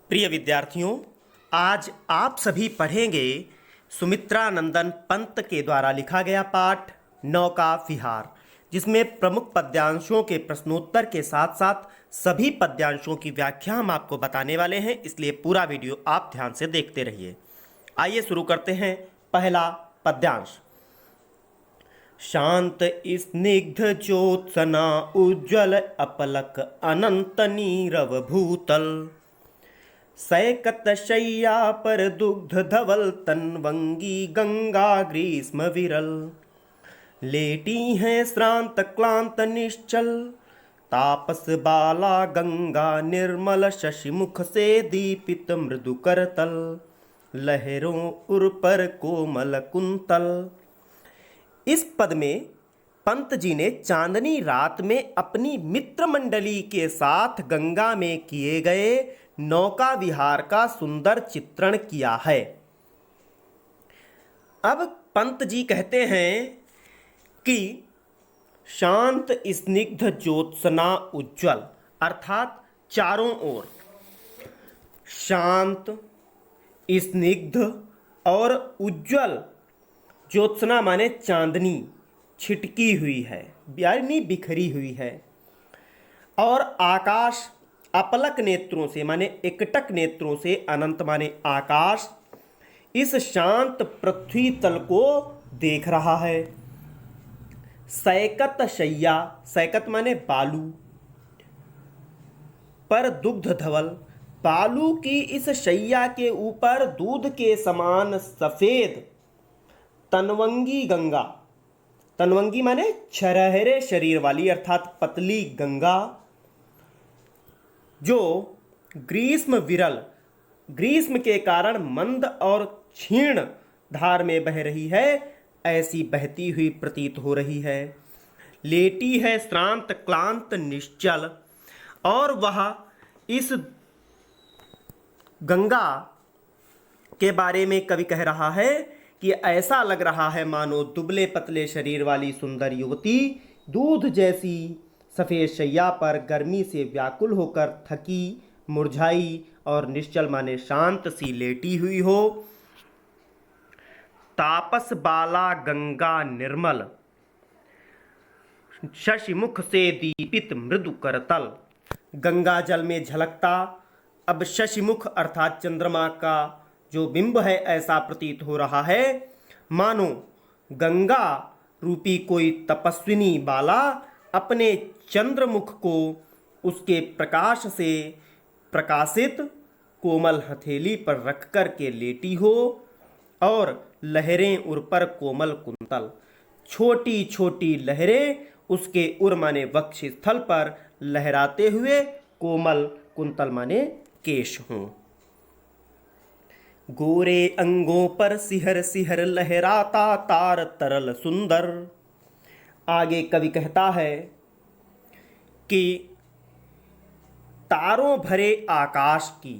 प्रिय विद्यार्थियों, आज आप सभी पढ़ेंगे सुमित्रा नंदन पंत के द्वारा लिखा गया पाठ नौका विहार, जिसमें प्रमुख पद्यांशों के प्रश्नोत्तर के साथ साथ सभी पद्यांशों की व्याख्या हम आपको बताने वाले हैं। इसलिए पूरा वीडियो आप ध्यान से देखते रहिए। आइए शुरू करते हैं। पहला पद्यांश। शांत स्निग्ध ज्योत्सना उज्ज्वल अपलक अनंत नीरव भूतल, सैकत शय्या पर दुग्ध धवल तनवंगी गंगा ग्रीष्म विरल, लेटी हैं श्रांत क्लांत निश्चल, तापस बाला गंगा निर्मल, शशिमुख से दीपित मृदु करतल, लहरों उर पर कोमल कुंतल। इस पद में पंत जी ने चांदनी रात में अपनी मित्र मंडली के साथ गंगा में किए गए नौका विहार का सुंदर चित्रण किया है। अब पंत जी कहते हैं कि शांत स्निग्ध ज्योत्सना उज्ज्वल, अर्थात चारों ओर शांत, स्निग्ध और उज्ज्वल, ज्योत्सना माने चांदनी, छिटकी हुई है यानी बिखरी हुई है, और आकाश अपलक नेत्रों से माने एकटक नेत्रों से, अनंत माने आकाश, इस शांत पृथ्वी तल को देख रहा है। सैकत शय्या, सैकत माने बालू, पर दुग्ध धवल, बालू की इस शैया के ऊपर दूध के समान सफेद तनवंगी गंगा, तनवंगी माने छरहरे शरीर वाली अर्थात पतली गंगा, जो ग्रीष्म विरल, ग्रीष्म के कारण मंद और क्षीण धार में बह रही है, ऐसी बहती हुई प्रतीत हो रही है। लेटी है श्रांत क्लांत निश्चल, और वह इस गंगा के बारे में कवि कह रहा है कि ऐसा लग रहा है मानो दुबले पतले शरीर वाली सुंदर युवती दूध जैसी सफ़ेद शैया पर गर्मी से व्याकुल होकर थकी, मुरझाई और निश्चल माने शांत सी लेटी हुई हो। तापस बाला गंगा निर्मल, शशिमुख से दीपित मृदु करतल, गंगा जल में झलकता अब शशिमुख अर्थात चंद्रमा का जो बिंब है ऐसा प्रतीत हो रहा है, मानो गंगा रूपी कोई तपस्विनी बाला अपने चंद्रमुख को उसके प्रकाश से प्रकाशित कोमल हथेली पर रख कर के लेटी हो, और लहरें उर पर कोमल कुंतल, छोटी छोटी लहरें उसके उर माने वक्ष स्थल पर लहराते हुए कोमल कुंतल माने केश हों। गोरे अंगों पर सिहर सिहर लहराता तार तरल सुंदर। आगे कवि कहता है कि तारों भरे आकाश की,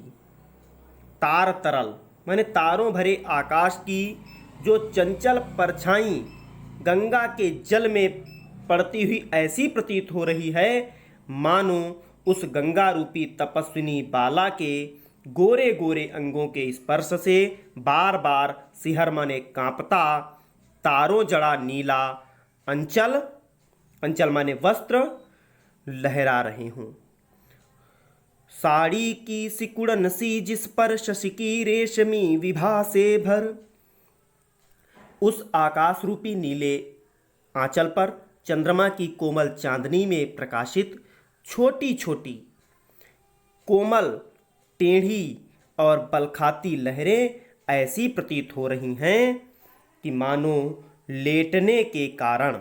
तार तरल माने तारों भरे आकाश की जो चंचल परछाई गंगा के जल में पड़ती हुई ऐसी प्रतीत हो रही है, मानो उस गंगा रूपी तपस्विनी बाला के गोरे गोरे अंगों के स्पर्श से बार बार सिहर माने कांपता, तारों जड़ा नीला अंचल, अंचल माने वस्त्र, लहरा रहे हों। साड़ी की सिकुड़न सी जिस पर शशि की रेशमी विभा से भर, उस आकाश रूपी नीले आंचल पर चंद्रमा की कोमल चांदनी में प्रकाशित छोटी छोटी कोमल टेढ़ी और बलखाती लहरें ऐसी प्रतीत हो रही हैं कि मानो लेटने के कारण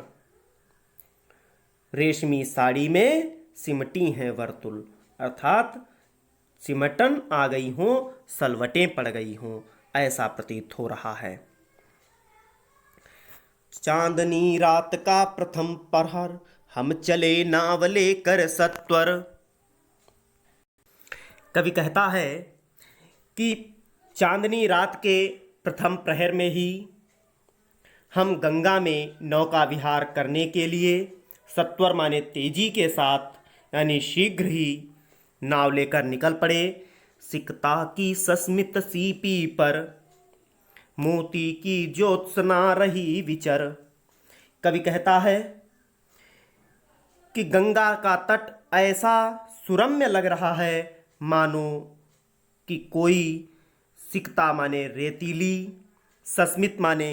रेशमी साड़ी में सिमटी हैं वर्तुल, अर्थात सिमटन आ गई हों, सलवटें पड़ गई हों, ऐसा प्रतीत हो रहा है। चांदनी रात का प्रथम प्रहर, हम चले नाव लेकर सत्वर। कवि कहता है कि चांदनी रात के प्रथम प्रहर में ही हम गंगा में नौका विहार करने के लिए सत्वर माने तेजी के साथ यानी शीघ्र ही नाव लेकर निकल पड़े। सिकता की सस्मित सीपी पर, मोती की ज्योत्सना रही विचर। कवि कहता है कि गंगा का तट ऐसा सुरम्य लग रहा है मानो कि कोई सिकता माने रेतीली, सस्मित माने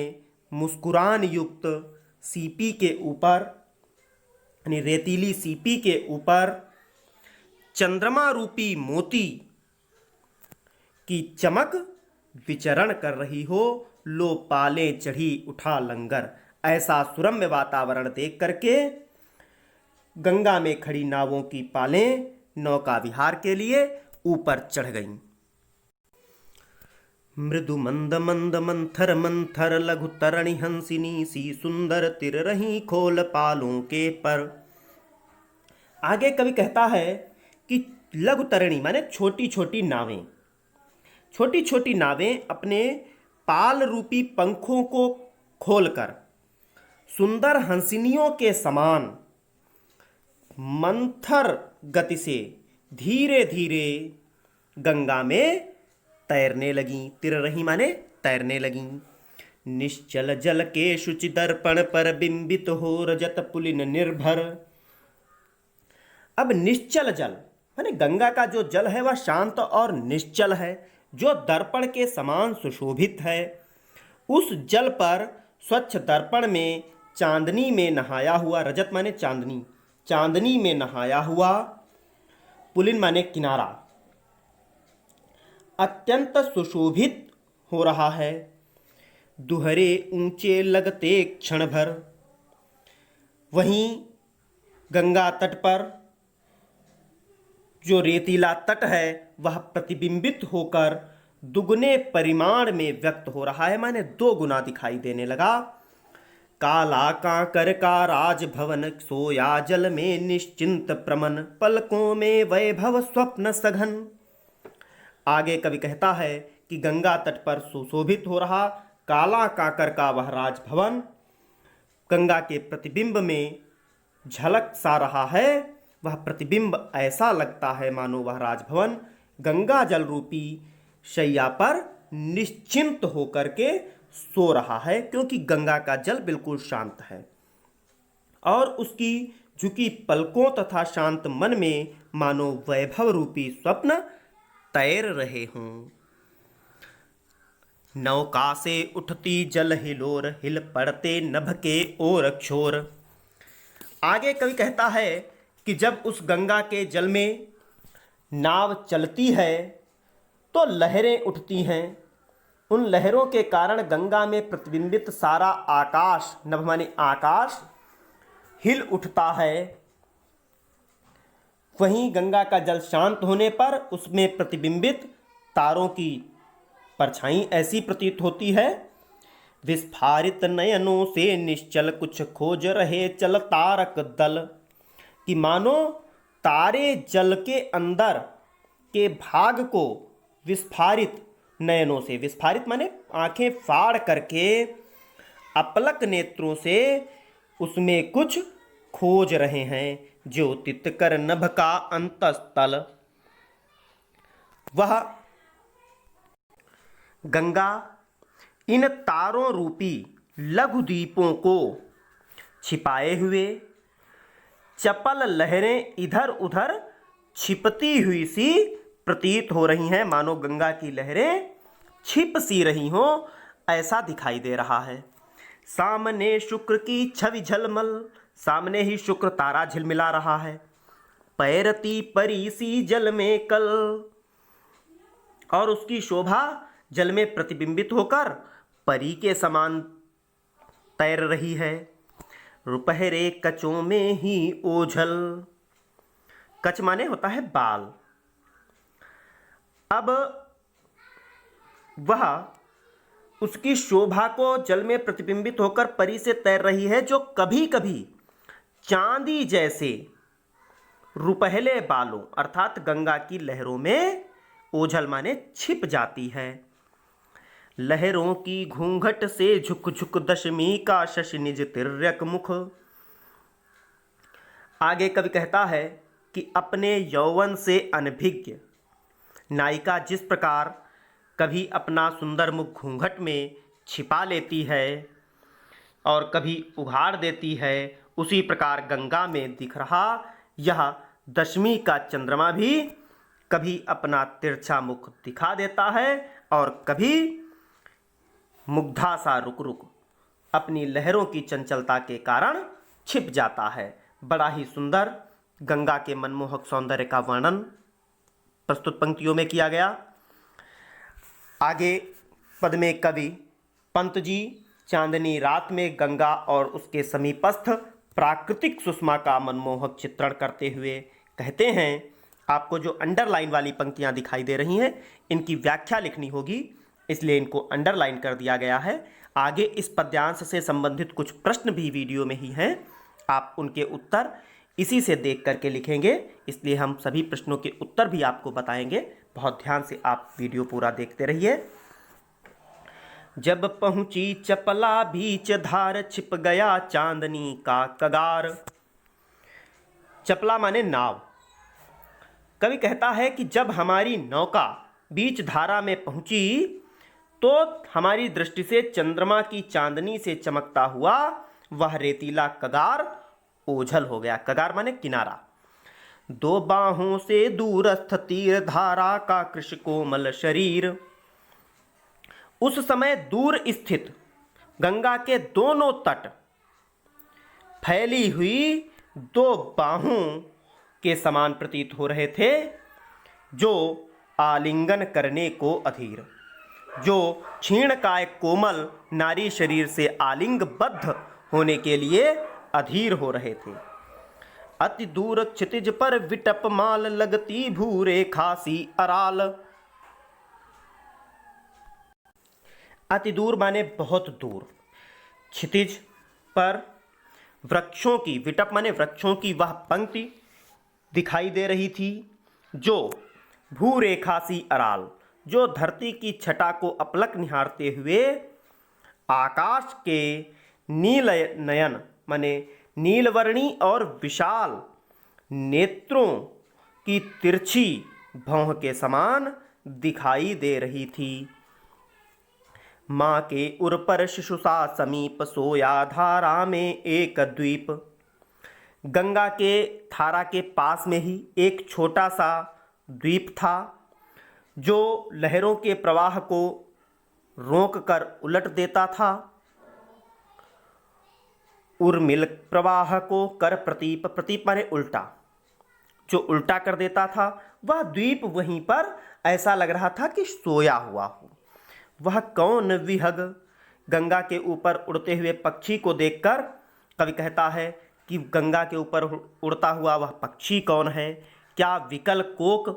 मुस्कुरान युक्त सीपी के ऊपर, यानी रेतीली सीपी के ऊपर चंद्रमा रूपी मोती की चमक विचरण कर रही हो। लो पाले चढ़ी उठा लंगर। ऐसा सुरम्य वातावरण देख करके गंगा में खड़ी नावों की पालें नौका विहार के लिए ऊपर चढ़ गईं। मृदु मंद मंद मंथर मंथर लघु तरणी हंसिनी सी सुंदर तिर रही खोल पालों के पर। आगे कवि कहता है कि लघु तरणि माने छोटी छोटी नावें, छोटी छोटी नावें अपने पाल रूपी पंखों को खोलकर सुंदर हंसिनियों के समान मंथर गति से धीरे धीरे गंगा में तैरने लगीं। तिर रही माने तैरने लगीं। निश्चल जल के शुचि दर्पण पर बिंबित हो रजत पुलिन निर्भर। अब निश्चल जल माने गंगा का जो जल है वह शांत और निश्चल है, जो दर्पण के समान सुशोभित है। उस जल पर स्वच्छ दर्पण में चांदनी में नहाया हुआ, रजत माने चांदनी, चांदनी में नहाया हुआ पुलिन माने किनारा अत्यंत सुशोभित हो रहा है। दुहरे ऊंचे लगते क्षण भर। वहीं गंगा तट पर जो रेतीला तट है वह प्रतिबिंबित होकर दुगने परिमाण में व्यक्त हो रहा है, माने 2 गुना दिखाई देने लगा। काला कांकर का राजभवन सोया जल में निश्चिंत प्रमन, पलकों में वैभव स्वप्न सघन। आगे कवि कहता है कि गंगा तट पर सुशोभित हो रहा काला कांकर का वह राजभवन गंगा के प्रतिबिंब में झलक सा रहा है। वह प्रतिबिंब ऐसा लगता है मानो वह राजभवन गंगा जल रूपी शैया पर निश्चिंत होकर के सो रहा है, क्योंकि गंगा का जल बिल्कुल शांत है और उसकी झुकी पलकों तथा शांत मन में मानो वैभव रूपी स्वप्न तैर रहे हों। नौका से उठती जल हिलोर, हिल पड़ते नभ के ओर क्षोर। आगे कवि कहता है कि जब उस गंगा के जल में नाव चलती है तो लहरें उठती हैं। उन लहरों के कारण गंगा में प्रतिबिंबित सारा आकाश, नभ माने आकाश, हिल उठता है। वहीं गंगा का जल शांत होने पर उसमें प्रतिबिंबित तारों की परछाई ऐसी प्रतीत होती है। विस्फारित नयनों से निश्चल कुछ खोज रहे चल तारक दल, कि मानो तारे जल के अंदर के भाग को विस्फारित नयनों से, विस्फारित माने आंखें फाड़ करके अपलक नेत्रों से उसमें कुछ खोज रहे हैं। ज्योतित कर नभ का अंतस्तल। वह गंगा इन तारों रूपी लघु द्वीपों को छिपाए हुए चपल लहरें इधर उधर छिपती हुई सी प्रतीत हो रही हैं, मानो गंगा की लहरें छिप सी रही हों ऐसा दिखाई दे रहा है। सामने शुक्र की छवि झलमल, सामने ही शुक्र तारा झिलमिला रहा है। पैरती परी सी जल में कल, और उसकी शोभा जल में प्रतिबिंबित होकर परी के समान तैर रही है। रुपहरे कचों में ही ओझल, कच माने होता है बाल। अब वह उसकी शोभा को जल में प्रतिबिंबित होकर परी से तैर रही है, जो कभी कभी चांदी जैसे रुपहले बालों अर्थात गंगा की लहरों में ओझल माने छिप जाती है। लहरों की घूंघट से झुक झुक दशमी का शशि निज तिर्यक मुख। आगे कवि कहता है कि अपने यौवन से अनभिज्ञ नायिका जिस प्रकार कभी अपना सुंदर मुख घूंघट में छिपा लेती है और कभी उघाड़ देती है, उसी प्रकार गंगा में दिख रहा यह दशमी का चंद्रमा भी कभी अपना तिरछा मुख दिखा देता है और कभी मुग्धा सा रुक रुक अपनी लहरों की चंचलता के कारण छिप जाता है। बड़ा ही सुंदर गंगा के मनमोहक सौंदर्य का वर्णन प्रस्तुत पंक्तियों में किया गया। आगे पद में कवि पंत जी चांदनी रात में गंगा और उसके समीपस्थ प्राकृतिक सुषमा का मनमोहक चित्रण करते हुए कहते हैं, आपको जो अंडरलाइन वाली पंक्तियां दिखाई दे रही हैं इनकी व्याख्या लिखनी होगी, इसलिए इनको अंडरलाइन कर दिया गया है। आगे इस पद्यांश से संबंधित कुछ प्रश्न भी वीडियो में ही हैं, आप उनके उत्तर इसी से देख करके लिखेंगे, इसलिए हम सभी प्रश्नों के उत्तर भी आपको बताएंगे। बहुत ध्यान से आप वीडियो पूरा देखते रहिए। जब पहुंची चपला बीच धार, छिप गया चांदनी का कगार। चपला माने नाव। कवि कहता है कि जब हमारी नौका बीच धारा में पहुंची तो हमारी दृष्टि से चंद्रमा की चांदनी से चमकता हुआ वह रेतीला कगार ओझल हो गया। कगार माने किनारा। दो बाहों से दूरस्थ तीर धारा का कृष कोमल शरीर। उस समय दूर स्थित गंगा के दोनों तट फैली हुई दो बाहों के समान प्रतीत हो रहे थे, जो आलिंगन करने को अधीर, जो क्षीणकाय कोमल नारी शरीर से आलिंगबद्ध होने के लिए अधीर हो रहे थे। अति दूर क्षितिज पर विटप माल, लगती भूरे खासी अराल। अति दूर माने बहुत दूर। क्षितिज पर वृक्षों की, विटप माने वृक्षों की वह पंक्ति दिखाई दे रही थी, जो भूरेखा सी अराल, जो धरती की छटा को अपलक निहारते हुए आकाश के नील नयन माने नीलवर्णी और विशाल नेत्रों की तिरछी भौं के समान दिखाई दे रही थी। माँ के उर पर शिशुसा समीप, सोया धारा में एक द्वीप। गंगा के धारा के पास में ही एक छोटा सा द्वीप था, जो लहरों के प्रवाह को रोककर उलट देता था। उर्मिल प्रवाह को कर प्रतीप, प्रतीप माने उल्टा, जो उल्टा कर देता था। वह द्वीप वहीं पर ऐसा लग रहा था कि सोया हुआ हो। वह कौन विहग, गंगा के ऊपर उड़ते हुए पक्षी को देखकर कवि कहता है कि गंगा के ऊपर उड़ता हुआ वह पक्षी कौन है? क्या विकल कोक,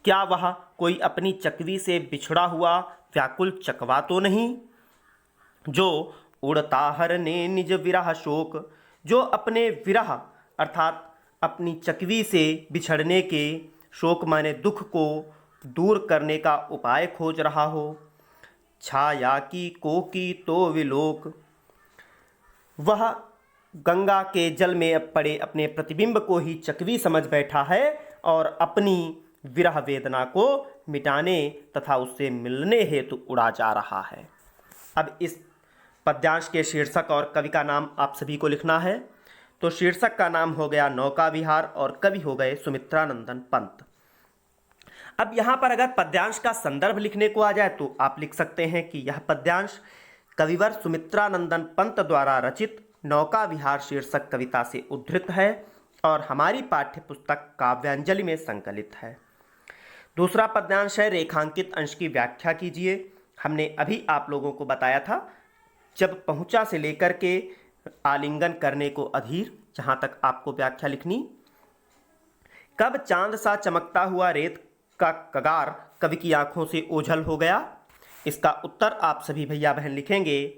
क्या वह कोई अपनी चकवी से बिछड़ा हुआ व्याकुल चकवा तो नहीं, जो उड़ता हरने निज विरह शोक, जो अपने विरह अर्थात अपनी चकवी से बिछड़ने के शोक माने दुख को दूर करने का उपाय खोज रहा हो। छाया की कोकी तो विलोक, वह गंगा के जल में पड़े अपने प्रतिबिंब को ही चकवी समझ बैठा है और अपनी विरह वेदना को मिटाने तथा उससे मिलने हेतु उड़ा जा रहा है। अब इस पद्यांश के शीर्षक और कवि का नाम आप सभी को लिखना है। तो शीर्षक का नाम हो गया नौका विहार और कवि हो गए सुमित्रानंदन पंत। अब यहाँ पर अगर पद्यांश का संदर्भ लिखने को आ जाए तो आप लिख सकते हैं कि यह पद्यांश कविवर सुमित्रानंदन पंत द्वारा रचित नौका विहार शीर्षक कविता से उद्धृत है और हमारी पाठ्य पुस्तक काव्यांजलि में संकलित है। दूसरा पद्यांश है रेखांकित अंश की व्याख्या कीजिए। हमने अभी आप लोगों को बताया था, जब पहुंचा से लेकर के आलिंगन करने को अधीर, जहां तक आपको व्याख्या लिखनी। कब चांद सा चमकता हुआ रेत का कगार कवि की आंखों से ओझल हो गया? इसका उत्तर आप सभी भैया बहन लिखेंगे।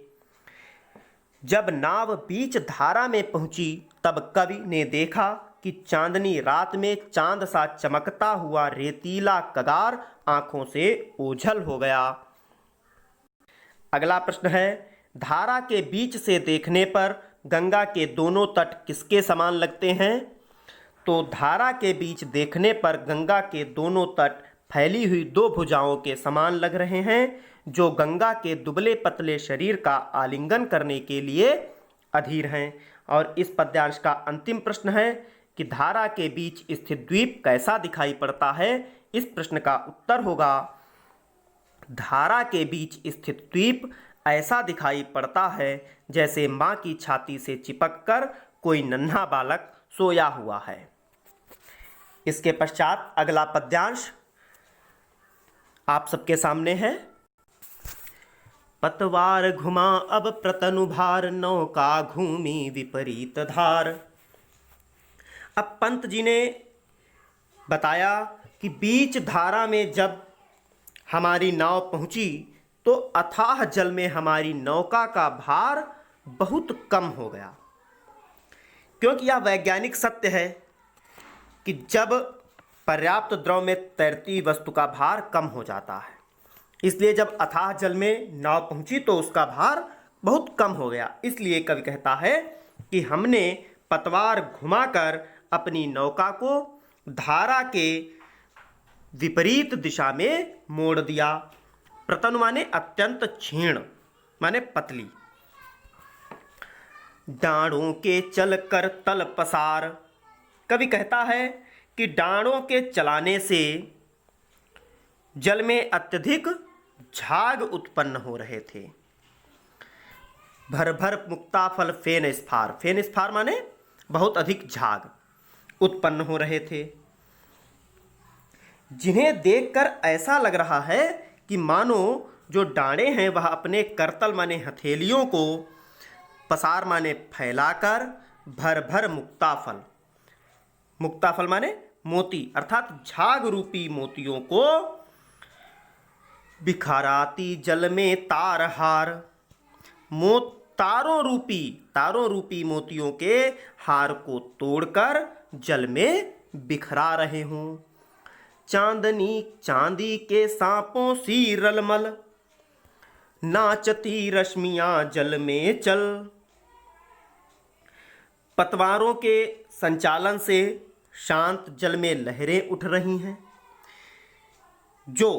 जब नाव बीच धारा में पहुंची तब कवि ने देखा कि चांदनी रात में चांद सा चमकता हुआ रेतीला कगार आंखों से ओझल हो गया। अगला प्रश्न है, धारा के बीच से देखने पर गंगा के दोनों तट किसके समान लगते हैं? तो धारा के बीच देखने पर गंगा के दोनों तट फैली हुई दो भुजाओं के समान लग रहे हैं, जो गंगा के दुबले पतले शरीर का आलिंगन करने के लिए अधीर हैं। और इस पद्यांश का अंतिम प्रश्न है कि धारा के बीच स्थित द्वीप कैसा दिखाई पड़ता है। इस प्रश्न का उत्तर होगा, धारा के बीच स्थित द्वीप ऐसा दिखाई पड़ता है जैसे मां की छाती से चिपककर कोई नन्हा बालक सोया हुआ है। इसके पश्चात अगला पद्यांश आप सबके सामने है। पतवार घुमा अब प्रतनुभार, नौका घूमी विपरीत धार। अब पंत जी ने बताया कि बीच धारा में जब हमारी नाव पहुंची तो अथाह जल में हमारी नौका का भार बहुत कम हो गया, क्योंकि यह वैज्ञानिक सत्य है कि जब पर्याप्त द्रव में तैरती वस्तु का भार कम हो जाता है, इसलिए जब अथाह जल में नाव पहुंची तो उसका भार बहुत कम हो गया। इसलिए कवि कहता है कि हमने पतवार घुमाकर अपनी नौका को धारा के विपरीत दिशा में मोड़ दिया। प्रतनु माने अत्यंत क्षीण, माने पतली। डांडों के चल कर तल पसार। कवि कहता है कि डांडों के चलाने से जल में अत्यधिक झाग उत्पन्न हो रहे थे। भर भर मुक्ताफल फेन स्फार। फेन स्फार माने बहुत अधिक झाग उत्पन्न हो रहे थे, जिन्हें देखकर ऐसा लग रहा है कि मानो जो डांडे हैं वह अपने करतल माने हथेलियों को पसार माने फैलाकर भर भर मुक्ताफल, मुक्ताफल माने मोती अर्थात झाग रूपी मोतियों को बिखराती जल में तारहार। तारों रूपी मोतियों के हार को तोड़कर जल में बिखरा रहे हों। चांदनी चांदी के सांपों सी रलमल, नाचती रश्मियां जल में चल। पतवारों के संचालन से शांत जल में लहरें उठ रही हैं, जो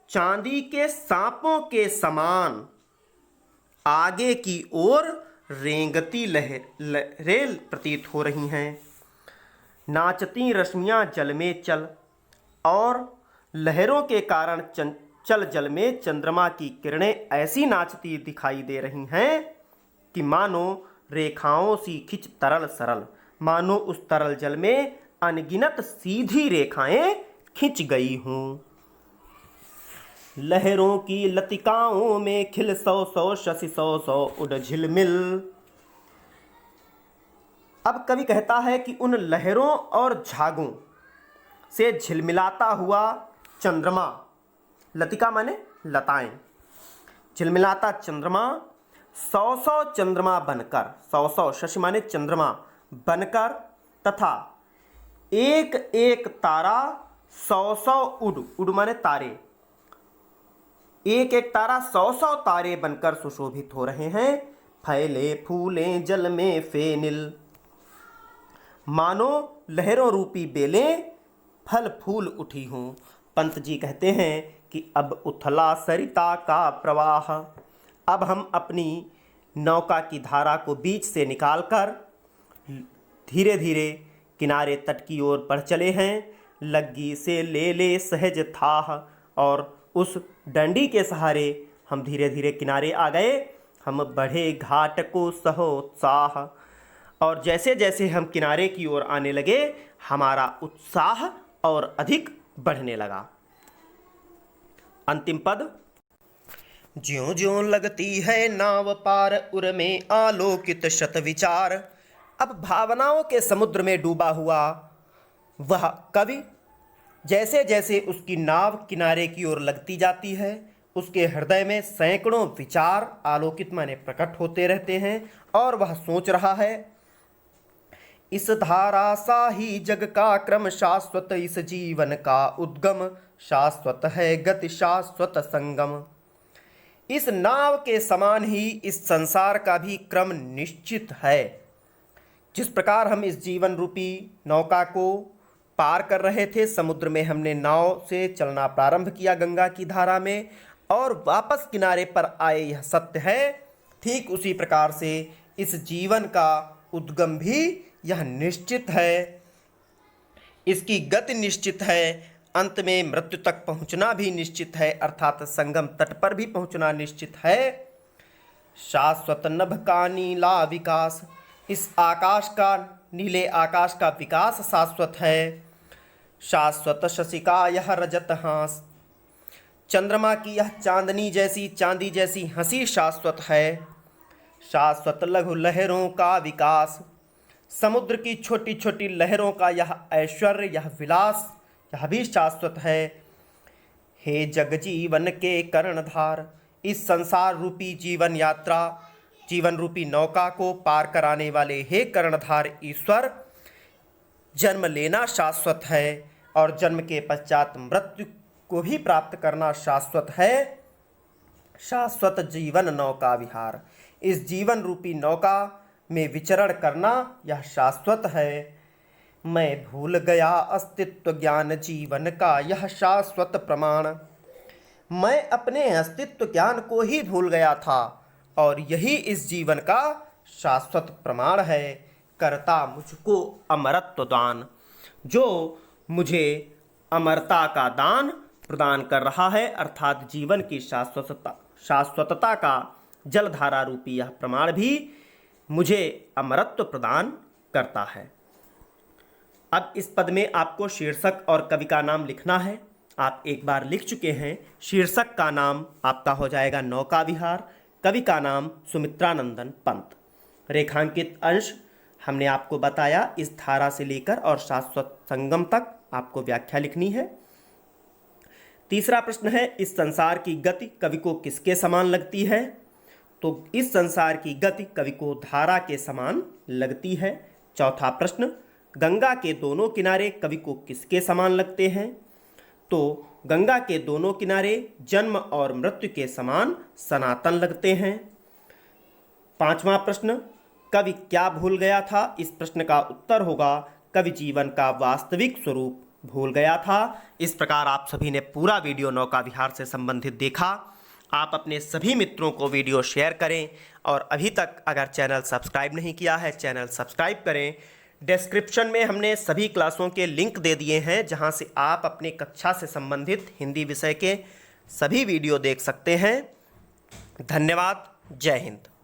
चांदी के सांपों के समान आगे की ओर रेंगती लहरें प्रतीत हो रही हैं। नाचती रश्मियां जल में चल, और लहरों के कारण चंचल जल में चंद्रमा की किरणें ऐसी नाचती दिखाई दे रही हैं कि मानो रेखाओं सी खिंच तरल सरल, मानो उस तरल जल में अनगिनत सीधी रेखाएं खिंच गई हों। लहरों की लतिकाओं में खिल सौ सौ शशि सौ सौ उड़ झिलमिल। अब कवि कहता है कि उन लहरों और झागों से झिलमिलाता हुआ चंद्रमा, लतिका माने लताएं, झिलमिलाता चंद्रमा सौ सौ चंद्रमा बनकर, सौ सौ शशि माने चंद्रमा बनकर, तथा एक एक तारा सौ सौ उड़ माने तारे, एक एक तारा सौ सौ तारे बनकर सुशोभित हो रहे हैं। फैले फूले जल में फेनिल, मानो लहरों रूपी बेलें फल फूल उठी हों। पंत जी कहते हैं कि अब उथला सरिता का प्रवाह। अब हम अपनी नौका की धारा को बीच से निकालकर धीरे धीरे किनारे तट की ओर बढ़ चले हैं। लग्गी से ले सहज थाह, और उस डंडी के सहारे हम धीरे धीरे किनारे आ गए। हम बढ़े घाट को सहोत्साह, और जैसे जैसे हम किनारे की ओर आने लगे हमारा उत्साह और अधिक बढ़ने लगा। अंतिम पद। ज्यों ज्यों लगती है नाव पार, उर में आलोकित शत विचार। अब भावनाओं के समुद्र में डूबा हुआ वह कवि जैसे जैसे उसकी नाव किनारे की ओर लगती जाती है, उसके हृदय में सैकड़ों विचार आलोकित माने प्रकट होते रहते हैं, और वह सोच रहा है, इस धारा सा ही जग का क्रम शाश्वत, इस जीवन का उद्गम शाश्वत है गति शाश्वत संगम। इस नाव के समान ही इस संसार का भी क्रम निश्चित है। जिस प्रकार हम इस जीवन रूपी नौका को पार कर रहे थे, समुद्र में हमने नाव से चलना प्रारंभ किया गंगा की धारा में और वापस किनारे पर आए, यह सत्य है। ठीक उसी प्रकार से इस जीवन का उद्गम भी यह निश्चित है, इसकी गति निश्चित है, अंत में मृत्यु तक पहुंचना भी निश्चित है, अर्थात संगम तट पर भी पहुंचना निश्चित है। शाश्वत नभ का नीला विकास, इस आकाश का, नीले आकाश का विकास शाश्वत है। शाश्वत शशिका यह रजत हास, चंद्रमा की यह चांदनी जैसी, चांदी जैसी हंसी शाश्वत है। शाश्वत लघु लहरों का विकास, समुद्र की छोटी छोटी लहरों का यह ऐश्वर्य, यह विलास, यह भी शाश्वत है। हे जग जीवन के कर्णधार, इस संसार रूपी जीवन यात्रा, जीवन रूपी नौका को पार कराने वाले हे कर्णधार ईश्वर, जन्म लेना शाश्वत है और जन्म के पश्चात मृत्यु को भी प्राप्त करना शाश्वत है। शाश्वत जीवन नौका विहार, इस जीवन रूपी नौका में विचरण करना यह शाश्वत है। मैं भूल गया अस्तित्व ज्ञान जीवन का यह शाश्वत प्रमाण, मैं अपने अस्तित्व ज्ञान को ही भूल गया था और यही इस जीवन का शाश्वत प्रमाण है। करता मुझको अमरत्व दान, जो मुझे अमरता का दान प्रदान कर रहा है, अर्थात जीवन की शाश्वतता का जलधारा रूपी यह प्रमाण भी मुझे अमरत्व प्रदान करता है। अब इस पद में आपको शीर्षक और कवि का नाम लिखना है। आप एक बार लिख चुके हैं। शीर्षक का नाम आपका हो जाएगा नौका विहार, कवि का नाम सुमित्रानंदन पंत। रेखांकित अंश हमने आपको बताया, इस धारा से लेकर और शाश्वत संगम तक आपको व्याख्या लिखनी है। तीसरा प्रश्न है, इस संसार की गति कवि को किसके समान लगती है? तो इस संसार की गति कवि को धारा के समान लगती है। चौथा प्रश्न, गंगा के दोनों किनारे कवि को किसके समान लगते हैं? तो गंगा के दोनों किनारे जन्म और मृत्यु के समान सनातन लगते हैं। पांचवा प्रश्न, कवि क्या भूल गया था? इस प्रश्न का उत्तर होगा कवि जीवन का वास्तविक स्वरूप भूल गया था। इस प्रकार आप सभी ने पूरा वीडियो नौका विहार से संबंधित देखा। आप अपने सभी मित्रों को वीडियो शेयर करें और अभी तक अगर चैनल सब्सक्राइब नहीं किया है, चैनल सब्सक्राइब करें। डिस्क्रिप्शन में हमने सभी क्लासों के लिंक दे दिए हैं, जहां से आप अपने कक्षा से संबंधित हिंदी विषय के सभी वीडियो देख सकते हैं। धन्यवाद। जय हिंद।